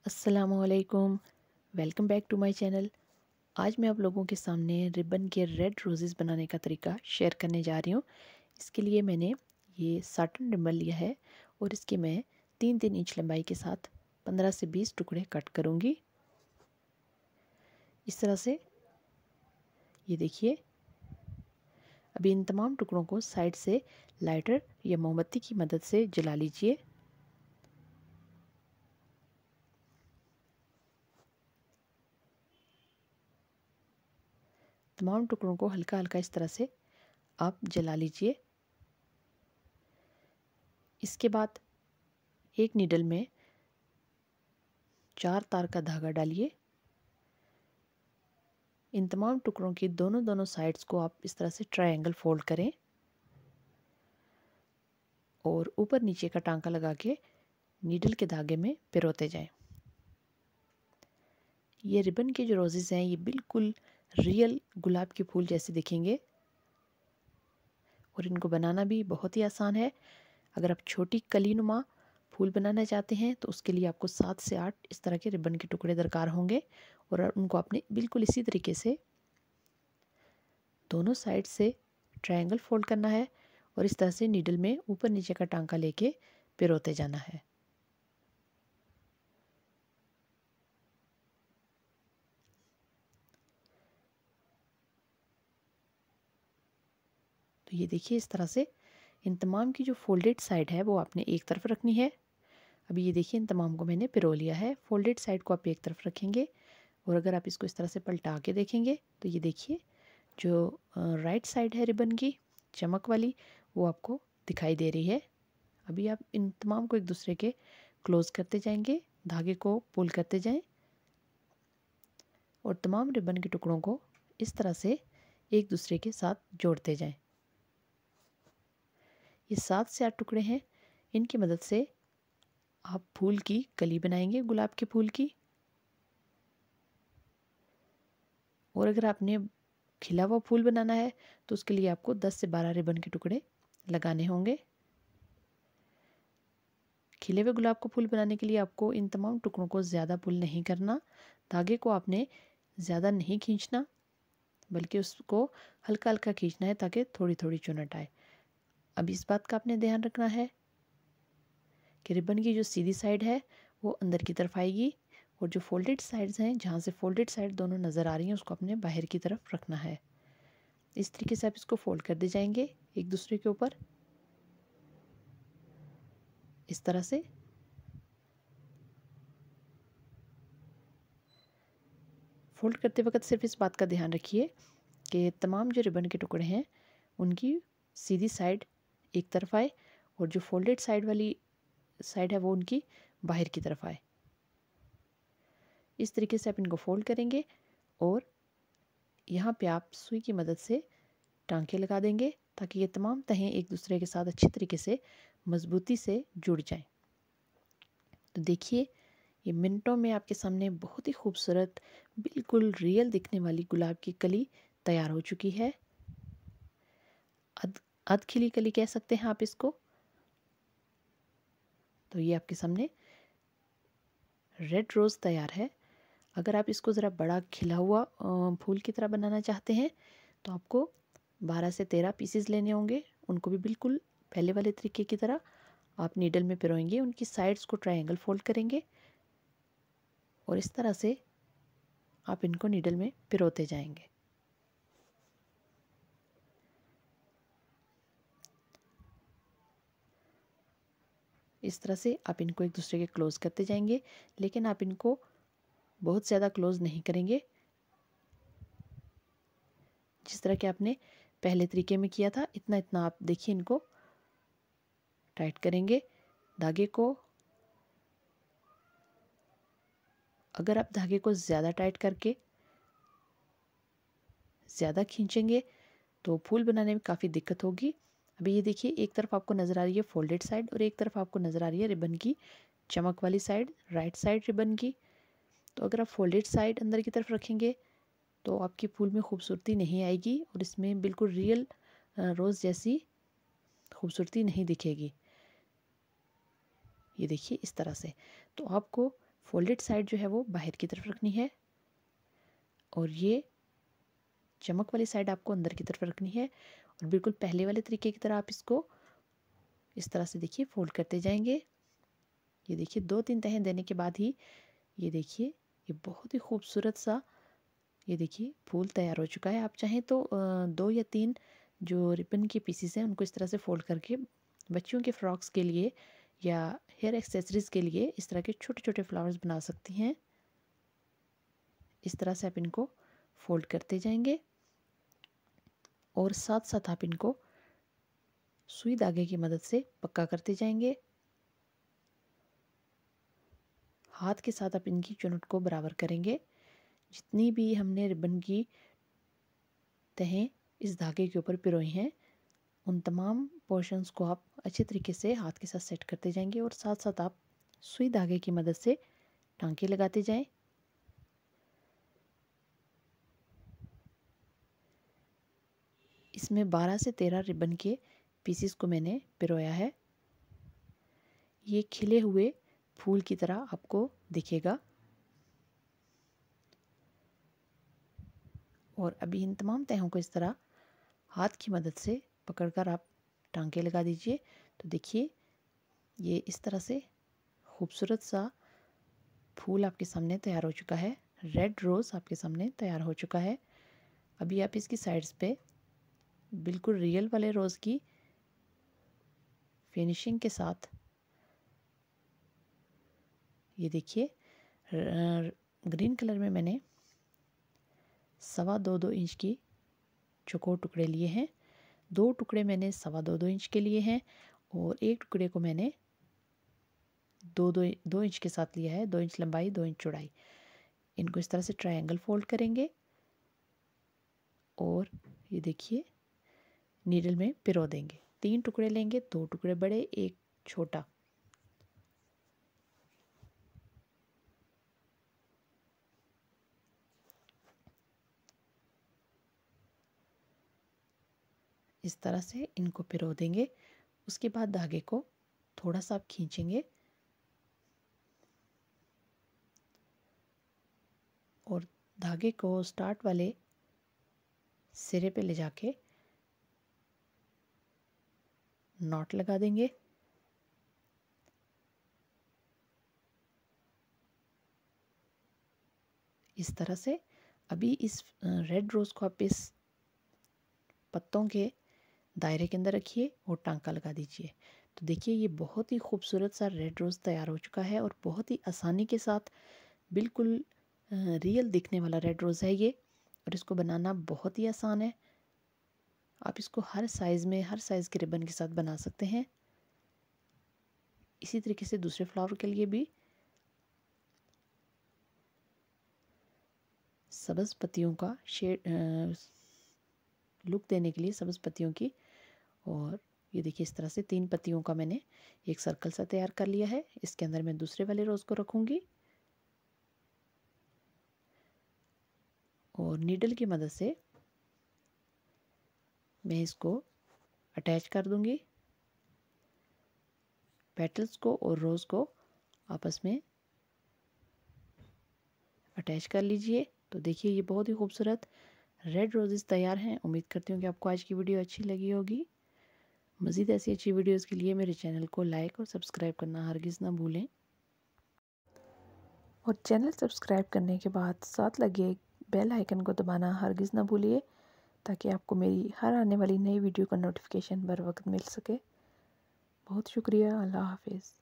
अस्सलामुअलैकुम। Welcome back to my channel. आज मैं आप लोगों के सामने रिबन के रेड रोज़ेस बनाने का तरीका शेयर करने जा रही हूँ। इसके लिए मैंने ये साटन रिबन लिया है और इसके मैं 3-3 इंच लंबाई के साथ 15 से 20 टुकड़े कट करूँगी। इस तरह से ये देखिए। अभी इन तमाम टुकड़ों को साइड से लाइटर या मोमबत्ती की मदद से जला लीजिए। तमाम टुकड़ों को हल्का हल्का इस तरह से आप जला लीजिए। इसके बाद एक नीडल में 4 तार का धागा डालिए। इन तमाम टुकड़ों की दोनों दोनों साइड्स को आप इस तरह से ट्रायंगल फोल्ड करें और ऊपर नीचे का टांका लगा के नीडल के धागे में पिरोते जाएं। ये रिबन के जो रोजेस हैं ये बिल्कुल रियल गुलाब के फूल जैसे दिखेंगे और इनको बनाना भी बहुत ही आसान है। अगर आप छोटी कलीनुमा फूल बनाना चाहते हैं तो उसके लिए आपको 7 से 8 इस तरह के रिबन के टुकड़े दरकार होंगे और उनको आपने बिल्कुल इसी तरीके से दोनों साइड से ट्रायंगल फोल्ड करना है और इस तरह से नीडल में ऊपर नीचे का टांका लेके पिरोते जाना है। तो ये देखिए इस तरह से इन तमाम की जो फोल्डेड साइड है वो आपने एक तरफ रखनी है। अभी ये देखिए इन तमाम को मैंने पिरो लिया है। फोल्डेड साइड को आप एक तरफ रखेंगे और अगर आप इसको इस तरह से पलटा के देखेंगे तो ये देखिए जो राइट साइड है रिबन की चमक वाली वो आपको दिखाई दे रही है। अभी आप इन तमाम को एक दूसरे के क्लोज करते जाएंगे, धागे को पुल करते जाएं और तमाम रिबन के टुकड़ों को इस तरह से एक दूसरे के साथ जोड़ते जाएं। ये 7 से 8 टुकड़े हैं। इनकी मदद से आप फूल की कली बनाएंगे गुलाब के फूल की। और अगर आपने खिला हुआ फूल बनाना है तो उसके लिए आपको 10 से 12 रिबन के टुकड़े लगाने होंगे। खिले हुए गुलाब का फूल बनाने के लिए आपको इन तमाम टुकड़ों को ज़्यादा पुल नहीं करना। धागे को आपने ज़्यादा नहीं खींचना बल्कि उसको हल्का हल्का खींचना है ताकि थोड़ी थोड़ी चुनट आए। अब इस बात का आपने ध्यान रखना है कि रिबन की जो सीधी साइड है वो अंदर की तरफ आएगी और जो फोल्डेड साइड्स हैं जहाँ से फोल्डेड साइड दोनों नज़र आ रही हैं उसको अपने बाहर की तरफ रखना है। इस तरीके से आप इसको फोल्ड करते जाएंगे एक दूसरे के ऊपर इस तरह से। फोल्ड करते वक्त सिर्फ इस बात का ध्यान रखिए कि तमाम जो रिबन के टुकड़े हैं उनकी सीधी साइड एक तरफ आए और जो फोल्डेड साइड वाली साइड है वो उनकी बाहर की तरफ आए। इस तरीके से आप इनको फोल्ड करेंगे और यहाँ पे आप सुई की मदद से टांके लगा देंगे ताकि ये तमाम तहें एक दूसरे के साथ अच्छी तरीके से मजबूती से जुड़ जाएं। तो देखिए ये मिनटों में आपके सामने बहुत ही खूबसूरत बिल्कुल रियल दिखने वाली गुलाब की कली तैयार हो चुकी है। अध खिली कली कह सकते हैं आप इसको। तो ये आपके सामने रेड रोज़ तैयार है। अगर आप इसको ज़रा बड़ा खिला हुआ फूल की तरह बनाना चाहते हैं तो आपको 12 से 13 पीसेस लेने होंगे। उनको भी बिल्कुल पहले वाले तरीके की तरह आप नीडल में पिरोएंगे, उनकी साइड्स को ट्रायंगल फोल्ड करेंगे और इस तरह से आप इनको नीडल में पिरोते जाएंगे। इस तरह से आप इनको एक दूसरे के क्लोज करते जाएंगे लेकिन आप इनको बहुत ज़्यादा क्लोज नहीं करेंगे। जिस तरह के आपने पहले तरीके में किया था इतना इतना आप देखिए इनको टाइट करेंगे धागे को। अगर आप धागे को ज़्यादा टाइट करके ज़्यादा खींचेंगे तो फूल बनाने में काफ़ी दिक्कत होगी। अभी ये देखिए एक तरफ आपको नज़र आ रही है फोल्डेड साइड और एक तरफ आपको नज़र आ रही है रिबन की चमक वाली साइड, राइट साइड रिबन की। तो अगर आप फोल्डेड साइड अंदर की तरफ रखेंगे तो आपकी फूल में खूबसूरती नहीं आएगी और इसमें बिल्कुल रियल रोज़ जैसी खूबसूरती नहीं दिखेगी। ये देखिए इस तरह से। तो आपको फोल्डेड साइड जो है वो बाहर की तरफ रखनी है और ये चमक वाली साइड आपको अंदर की तरफ रखनी है। और बिल्कुल पहले वाले तरीके की तरह आप इसको इस तरह से देखिए फोल्ड करते जाएंगे। ये देखिए 2-3 तहें देने के बाद ही ये देखिए ये बहुत ही खूबसूरत सा ये देखिए फूल तैयार हो चुका है। आप चाहें तो 2 या 3 जो रिबन के पीसेस हैं उनको इस तरह से फोल्ड करके बच्चियों के फ्रॉक्स के लिए या हेयर एक्सेसरीज के लिए इस तरह के छोटे छोटे फ्लावर्स बना सकती हैं। इस तरह से आप इनको फोल्ड करते जाएंगे और साथ साथ आप इनको सुई धागे की मदद से पक्का करते जाएंगे। हाथ के साथ आप इनकी चुनट को बराबर करेंगे। जितनी भी हमने रिबन की तहें इस धागे के ऊपर पिरोई हैं उन तमाम पोर्शंस को आप अच्छे तरीके से हाथ के साथ सेट करते जाएंगे और साथ साथ आप सुई धागे की मदद से टांके लगाते जाएं। इसमें 12 से 13 रिबन के पीसेस को मैंने पिरोया है। ये खिले हुए फूल की तरह आपको दिखेगा। और अभी इन तमाम तहों को इस तरह हाथ की मदद से पकड़कर आप टांके लगा दीजिए। तो देखिए ये इस तरह से खूबसूरत सा फूल आपके सामने तैयार हो चुका है। रेड रोज़ आपके सामने तैयार हो चुका है। अभी आप इसकी साइड्स पे बिल्कुल रियल वाले रोज़ की फिनिशिंग के साथ ये देखिए ग्रीन कलर में मैंने 2.25 इंच की चौकोर टुकड़े लिए हैं। 2 टुकड़े मैंने 2.25 इंच के लिए हैं और एक टुकड़े को मैंने 2 इंच के साथ लिया है। 2 इंच लंबाई 2 इंच चौड़ाई। इनको इस तरह से ट्रायंगल फोल्ड करेंगे और ये देखिए नीडल में पिरो देंगे। 3 टुकड़े लेंगे, 2 टुकड़े बड़े, एक छोटा। इस तरह से इनको पिरो देंगे। उसके बाद धागे को थोड़ा सा आप खींचेंगे और धागे को स्टार्ट वाले सिरे पे ले जाके नॉट लगा देंगे। इस तरह से अभी इस रेड रोज़ को आप इस पत्तों के दायरे के अंदर रखिए और टांका लगा दीजिए। तो देखिए ये बहुत ही खूबसूरत सा रेड रोज़ तैयार हो चुका है और बहुत ही आसानी के साथ बिल्कुल रियल दिखने वाला रेड रोज़ है ये। और इसको बनाना बहुत ही आसान है। आप इसको हर साइज़ में हर साइज़ के रिबन के साथ बना सकते हैं। इसी तरीके से दूसरे फ्लावर के लिए भी सब्ज़ पत्तियों का शेड लुक देने के लिए सब्ज़ पत्तियों की। और ये देखिए इस तरह से 3 पत्तियों का मैंने एक सर्कल सा तैयार कर लिया है। इसके अंदर मैं दूसरे वाले रोज़ को रखूँगी और नीडल की मदद से मैं इसको अटैच कर दूँगी। पेटल्स को और रोज़ को आपस में अटैच कर लीजिए। तो देखिए ये बहुत ही खूबसूरत रेड रोजेस तैयार हैं। उम्मीद करती हूँ कि आपको आज की वीडियो अच्छी लगी होगी। मज़ीद ऐसी अच्छी वीडियोस के लिए मेरे चैनल को लाइक और सब्सक्राइब करना हरगिज़ ना भूलें। और चैनल सब्सक्राइब करने के बाद साथ लगे बेल आइकन को दबाना हरगिज़ ना भूलिए ताकि आपको मेरी हर आने वाली नई वीडियो का नोटिफिकेशन बर वक्त मिल सके। बहुत शुक्रिया। अल्लाह हाफिज़।